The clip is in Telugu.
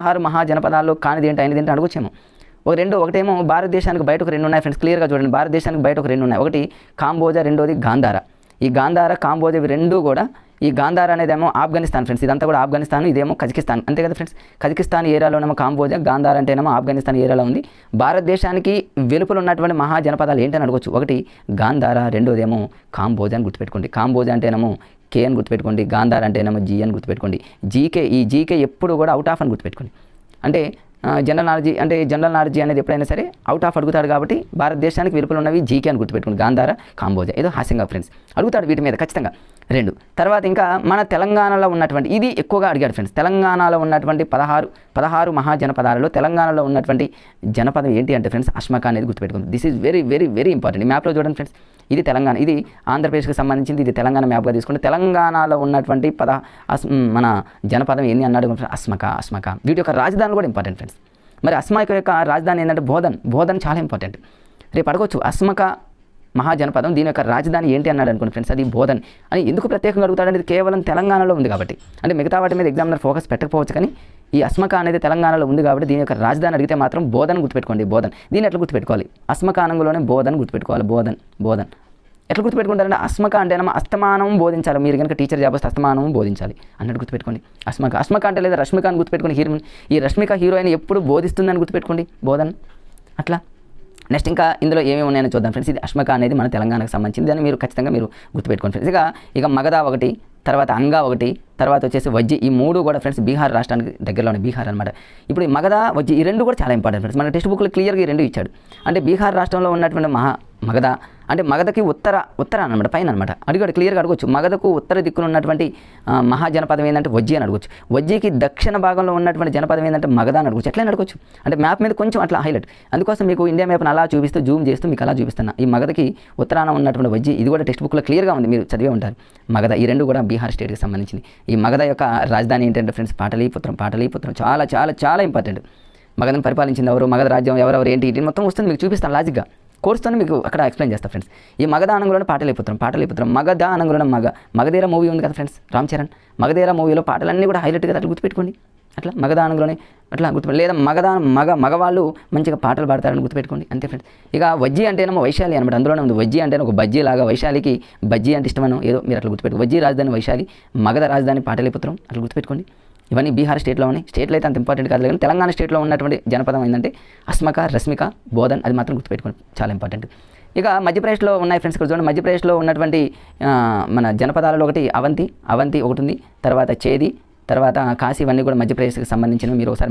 16 మహాజనపదాల్లో కానిది ఏంటి అయినది ఏంటి అడగొచ్చేమో. ఒకటేమో భారతదేశానికి బయట ఒక 2 ఉన్నాయి ఫ్రెండ్స్. క్లియర్‌గా చూడండి. భారతదేశానికి బయట ఒక 2 ఉన్నాయి. ఒకటి కాంబోజా, రెండోది గాంధార. ఈ గాంధార, కాంబోజా ఇవి 2 కూడా ఈ గాంధార అనేదేమో ఆఫ్ఘనిస్తాన్ ఫ్రెండ్స్. ఇదంతా కూడా ఆఫ్ఘనిస్తాన్, ఇదేమో కజకిస్తాన్. అంతే కదా ఫ్రెండ్స్. కజకిస్తాన్ ఏరియాలోనేమో కాంబోజా, గాంధార అంటేనేమో ఆఫ్ఘనిస్తాన్ ఏరియాలో ఉంది. భారతదేశానికి వెలుపల ఉన్నటువంటి మహాజనపదాలు ఏంటని అడగొచ్చు. ఒకటి గాంధార, రెండోదేమో కాంబోజా అని గుర్తుపెట్టుకోండి. కాంబోజా అంటేనేమో కే అని గుర్తుపెట్టుకోండి. గాంధార అంటేనేమో జీ అని గుర్తుపెట్టుకోండి. ఈ జీకే ఎప్పుడు కూడా అవుట్ ఆఫ్ అని గుర్తుపెట్టుకోండి. అంటే జనరల్ నాలెడ్జీ అనేది ఎప్పుడైనా సరే అవుట్ ఆఫ్ అడుగుతాడు కాబట్టి భారతదేశానికి వెలుపల ఉన్నవి జీకే అని గుర్తుపెట్టుకోండి. గాంధార, కాంబోజా. ఏదో హాస్యంగా ఫ్రెండ్స్ అడుగుతాడు వీటి మీద ఖచ్చితంగా. 2 తర్వాత ఇంకా మన తెలంగాణలో ఉన్నటువంటి ఇది ఎక్కువగా అడిగాడు ఫ్రెండ్స్. తెలంగాణలో ఉన్నటువంటి 16 మహాజనపదాలలో తెలంగాణలో ఉన్నటువంటి జనపదం ఏంటి అంటే ఫ్రెండ్స్ అస్మక అనేది గుర్తుపెట్టుకోండి. This is very very very important. ఈ మ్యాప్లో చూడండి ఫ్రెండ్స్. ఇది తెలంగాణ, ఇది ఆంధ్రప్రదేశ్కి సంబంధించింది. ఇది తెలంగాణ మ్యాప్గా తీసుకుంటే తెలంగాణలో ఉన్నటువంటి మన జనపదం ఏంది అన్నాడు అస్మక. వీటి యొక్క రాజధాని కూడా ఇంపార్టెంట్ ఫ్రెండ్స్. మరి అస్మక యొక్క రాజధాని ఏంటంటే బోధన్ చాలా ఇంపార్టెంట్. రేపు అడగొచ్చు అస్మక మహాజనపదం దీని యొక్క రాజధాని ఏంటి అన్నాడు అనుకోండి ఫ్రెండ్స్. అది బోధన్ అని ఎందుకు ప్రత్యేకంగా అడుగుతాడంటే ఇది కేవలం తెలంగాణలో ఉంది కాబట్టి. అంటే మిగతా వాటి మీద ఎగ్జామినర్ ఫోకస్ పెట్టకపోవచ్చు, కానీ ఈ అస్మక అనేది తెలంగాణలో ఉంది కాబట్టి దీని యొక్క రాజధాని అడిగితే మాత్రం బోధన్ గుర్తుపెట్టుకోండి. బోధన్ దీన్ని ఎట్లా గుర్తుపెట్టుకోవాలి? అస్మక అనంగులోనే బోధన్ గుర్తుపెట్టుకోవాలి. బోధన్ ఎట్లా గుర్తుపెట్టుకుంటారంటే అస్మక అంటేనేమో అస్తమానం బోధించాలి. మీరు కనుక టీచర్ జాబ్ వస్తే అస్తమానం బోధించాలి అన్నట్టు గుర్తుపెట్టుకోండి. అస్మక అంటే లేదా రష్మిక అని గుర్తుపెట్టుకోండి. ఈ రష్మిక హీరోయిన్ ఎప్పుడు బోధిస్తుందని గుర్తుపెట్టుకోండి. బోధన్ అట్లా. నెక్స్ట్ ఇంకా ఇందులో ఏమేమి ఉన్నాయని చూద్దాం ఫ్రెండ్స్. ఇది అస్మక అనేది మన తెలంగాణకు సంబంధించింది. దాన్ని మీరు ఖచ్చితంగా గుర్తుపెట్టుకోండి ఫ్రెండ్స్. ఇక మగధ ఒకటి, తర్వాత అంగా ఒకటి, తర్వాత వచ్చేసి వజ్జి. ఈ 3 కూడా ఫ్రెండ్స్ బీహార్ రాష్ట్రానికి దగ్గరలోనే బీహార్ అనమాట. ఇప్పుడు ఈ మగధ, వజ్జి ఈ 2 కూడా చాలా ఇంపార్టెంట్ ఫ్రెండ్స్. మన టెక్స్ట్ బుక్లో క్లియర్గా ఈ 2 ఇచ్చాడు. అంటే బీహార్ రాష్ట్రంలో ఉన్నటువంటి మగధ అంటే మగధకి ఉత్తర అనమాట, పైన అనమాట. అడిగాడు క్లియర్గా అడగొచ్చు. మగధకు ఉత్తర దిక్కున ఉన్నటువంటి మహాజనపదం ఏంటంటే వజ్జి అని అడగొచ్చు. వజ్జికి దక్షిణ భాగంలో ఉన్నటువంటి జనపదం ఏంటంటే మగధ అని అడగొచ్చు. ఎట్లా అడగొచ్చు అంటే మ్యాప్ మీద కొంచెం అట్లా హైలైట్. అందుకోసం మీకు ఇండియా మ్యాప్ని అలా చూపిస్తూ జూమ్ చేస్తూ మీకు అలా చూపిస్తున్నా. ఈ మగధకి ఉత్తరాన ఉన్నటువంటి వజ్జి ఇది కూడా టెక్స్ట్ బుక్లో క్లియర్గా ఉంది, మీరు చదివే ఉంటారు. మగధ ఈ 2 కూడా బీహార్ స్టేట్కి సంబంధించింది. ఈ మగధ యొక్క రాజధాని ఏంటంటే ఫ్రెండ్స్ పాటలీపుత్రం. చాలా చాలా చాలా ఇంపార్టెంట్. మగధను పరిపాలించింది ఎవరు, మగధ రాజ్యం ఎవరెవరు ఏంటి ఇది మొత్తం వస్తుంది మీకు చూపిస్తాను లాజిక్గా. కోర్సుతో మీకు అక్కడ ఎక్స్ప్లెయిన్ చేస్తా ఫ్రెండ్స్. ఈ మగధ అనంగులోనే పాటలీపుత్రం. మగధ అనంగులోనే మగధీర మూవీ ఉంది కదా ఫ్రెండ్స్, రామ్ చరణ్. మగధీర మూవీలో పాటలన్నీ కూడా హైలైట్గా అట్లా గుర్తుపెట్టుకోండి. అట్లా మగధ అనంగులోనే అట్లా లేదా మగవాళ్ళు మంచిగా పాటలు పాడతారని గుర్తుపెట్టుకోండి. అంతే ఫ్రెండ్స్. ఇక వజ్జి అంటేనేమో వైశాలి అనమాట. అందులోనే ఉంది. వజ్జి అంటే ఒక బజ్జీ లాగా, వైశాలికి బజ్జీ అంటే ఇష్టమనో ఏదో మీరు అట్లా గుర్తుపెట్టుకో. వజ్జి రాజధాని వైశాలి, మగధ రాజధాని పాటలీపుత్రం అట్లా గుర్తుపెట్టుకోండి. ఇవన్నీ బీహార్ స్టేట్లో ఉన్నాయి. స్టేట్లో అయితే అంత ఇంపార్టెంట్ కాదు, కానీ తెలంగాణ స్టేట్లో ఉన్నటువంటి జనపదం ఏంటంటే అస్మక, రష్మిక, బోధన్. అది మాత్రం గుర్తుపెట్టుకోండి, చాలా ఇంపార్టెంట్. ఇక మధ్యప్రదేశ్లో ఉన్నాయి ఫ్రెండ్స్. ఇక్కడ చూడండి. మధ్యప్రదేశ్లో ఉన్నటువంటి మన జనపదాలలో ఒకటి అవంతి ఒకటి ఉంది. తర్వాత చేది, తర్వాత కాశీ. ఇవన్నీ కూడా మధ్యప్రదేశ్కి సంబంధించినవి. మీరు ఒకసారి